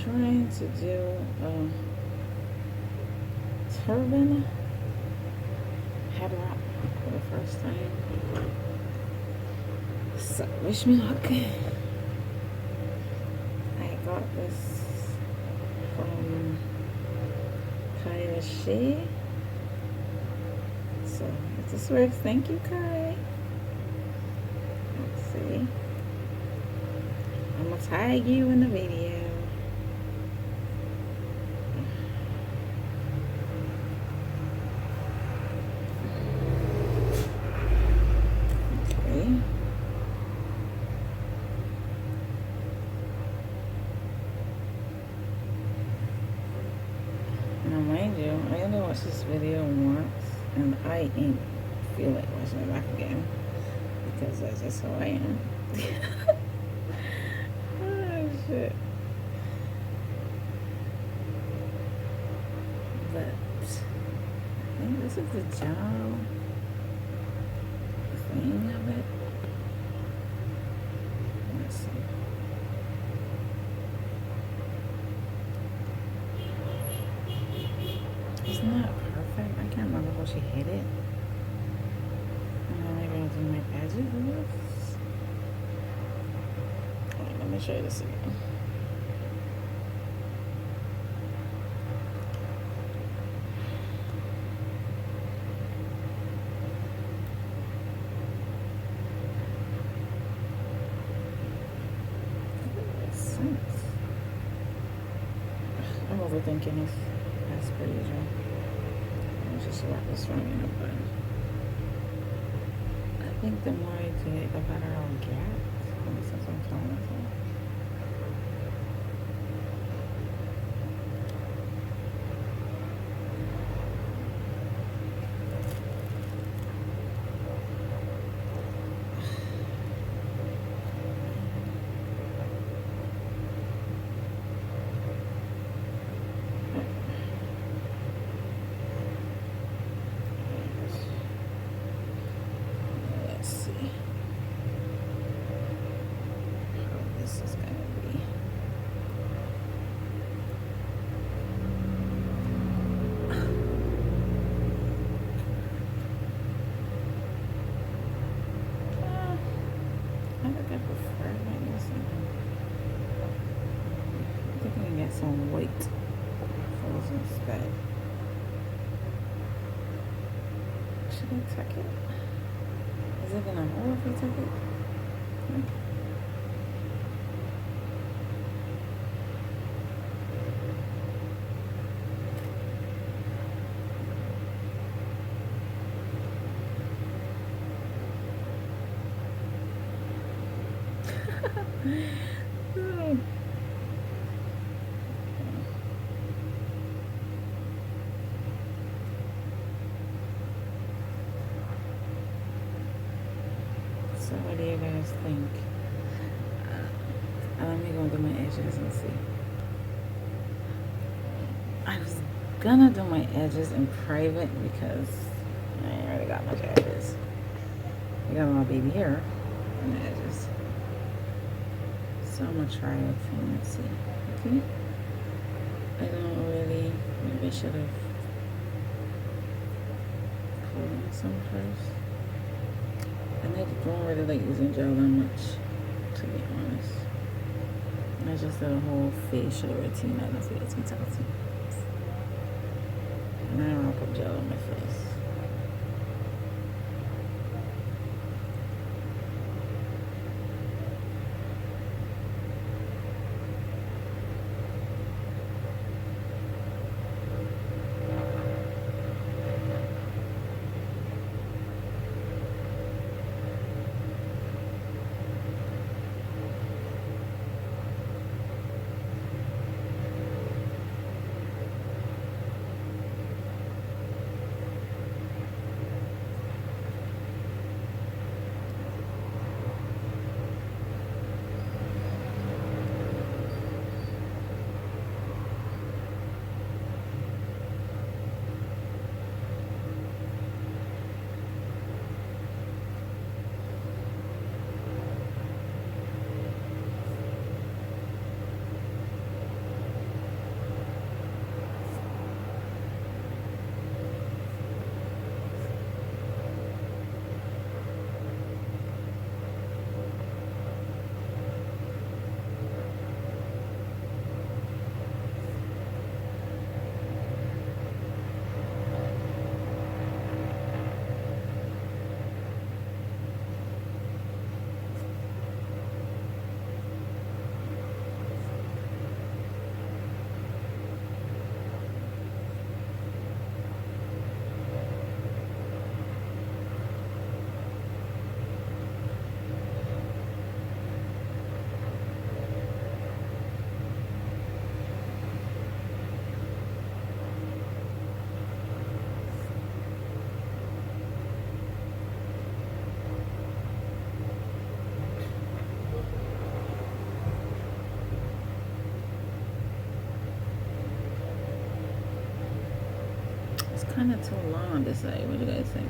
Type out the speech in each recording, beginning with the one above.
trying to do a turban headwrap for the first time. So wish me luck. I got this from Ky Lashaii. So if this works, thank you, Ky. Let's see. I'm gonna tag you in the video. Okay. Now, mind you, I only watched this video once, and I ain't feel like watching it back again because that's just how I am. Oh shit. But I think this is the gel thing of it. Let's see. It's not perfect. I can't remember how she hit it. Maybe I'll do my edges of this. Alright, let me show you this again. I'm overthinking this as per usual. I'll just wrap this from in a bun. I think the more I do it, the better I'll get. At least that's what I'm telling myself. Some white frozen instead. Should I tuck it? Is it gonna hold if I tuck it? So what do you guys think? Let me go do my edges and see. I was gonna do my edges in private because I ain't really got much edges. I got my baby hair on the edges. So I'm gonna try it and let's see. Okay? I don't really, maybe I should have pulled in some first. And I don't really like using gel that much, to be honest. I just did a whole facial routine. I don't know if you guys can tell. And I don't put gel on my face. kind of too long on this side. What do you guys think?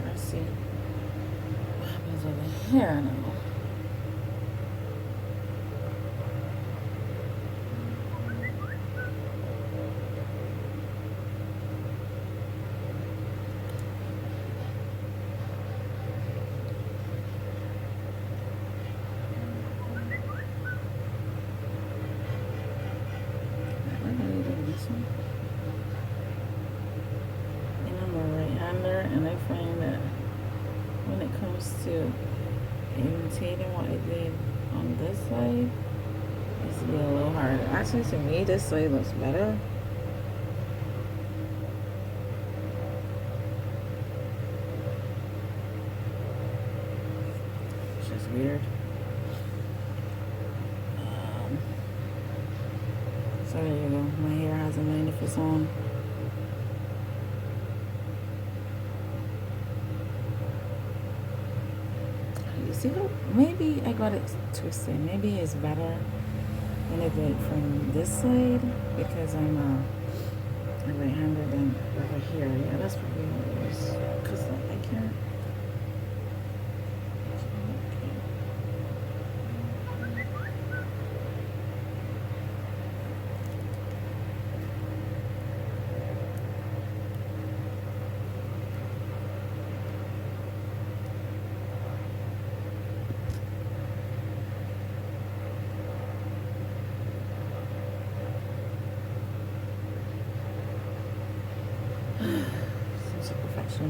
Let's see what happens over here now. And I'm a right-hander, and I find that when it comes to imitating what I did on this side, it's be a little harder. Actually, to me, this side looks better. It's just weird. So there you go. My hair has a mind of its own. You see how maybe I got it twisted. Maybe it's better when I do it from this side because I'm a right-hander than over here. Yeah, that's probably what it is. Because I can't.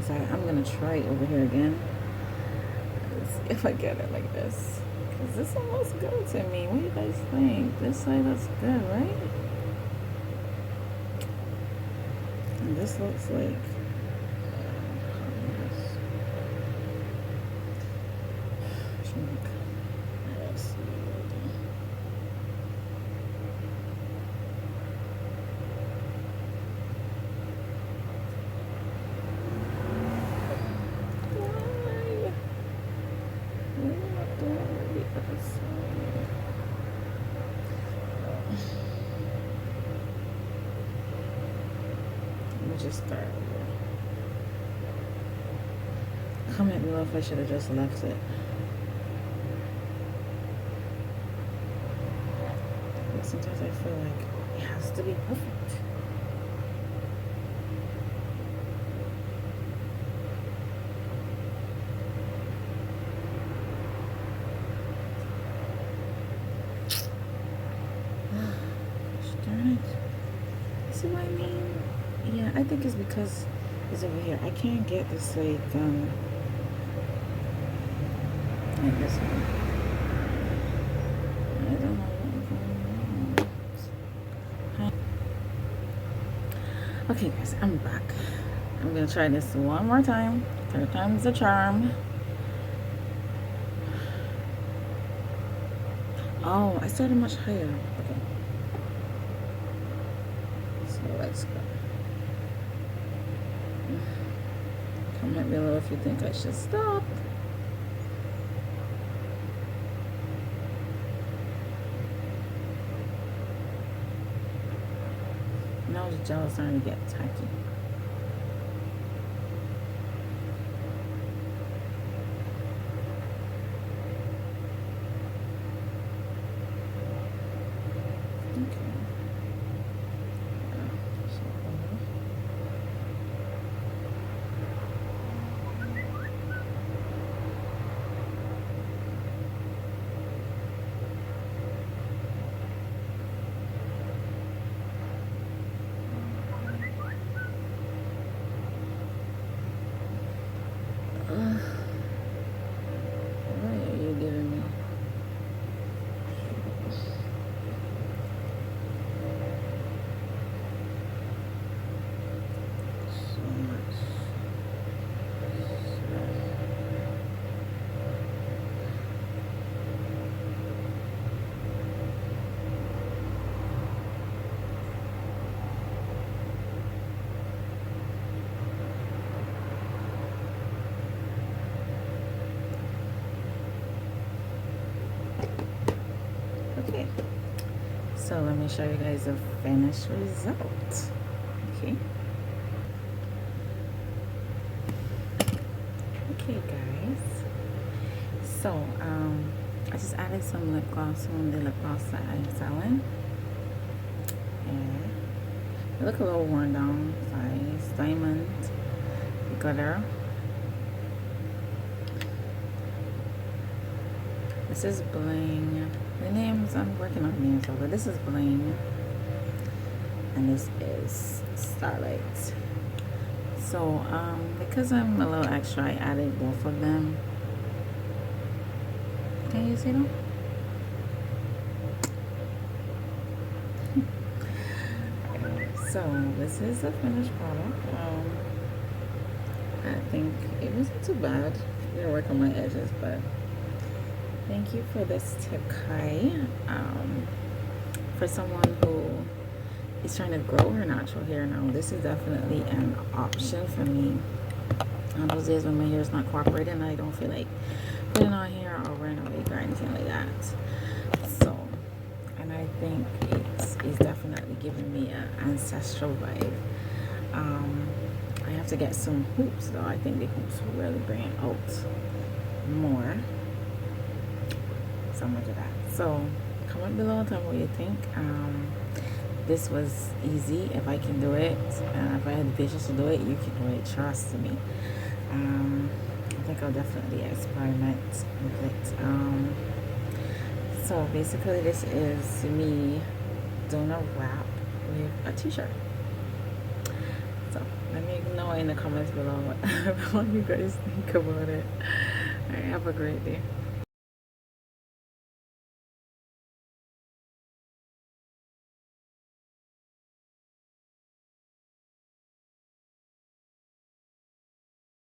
I'm gonna try it over here again. Let's see if I get it like this. Cause this one looks good to me. What do you guys think? This side looks good, right? And this looks like just start over. Comment below if I should have just left it. But sometimes I feel like it has to be perfect. Gosh darn it. See what I mean? Yeah, I think it's because it's over here. I can't get this like this one. I don't know what's going on. Okay guys, I'm back. I'm gonna try this one more time. Third time's the charm. Oh, I started much higher. Okay. So let's go. Comment below if you think I should stop. Now the gel is starting to get tacky. Okay, so let me show you guys the finished result. Okay. Okay, guys. So, I just added some lip gloss on the lip gloss that I'm selling. And it look a little worn down. Size diamond glitter. This is Bling. The names, I'm working on names, but this is Bling. And this is Starlight. So, because I'm a little extra, I added both of them. Can you see them? So, this is a finished product. I think it wasn't too bad. I'm gonna work on my edges, but thank you for this tip, Ky. For someone who is trying to grow her natural hair now, this is definitely an option for me. On those days when my hair is not cooperating and I don't feel like putting on hair or wearing a wig or anything like that. So, and I think it is definitely giving me an ancestral vibe. I have to get some hoops though. I think the hoops will really bring it out more. So much of that. So comment below and tell me what you think. This was easy. If I can do it, if I had the patience to do it, you can do it. Trust me. I think I'll definitely experiment with it. So basically, this is me doing a wrap with a t-shirt. So let me know in the comments below what you guys think about it. Alright, have a great day.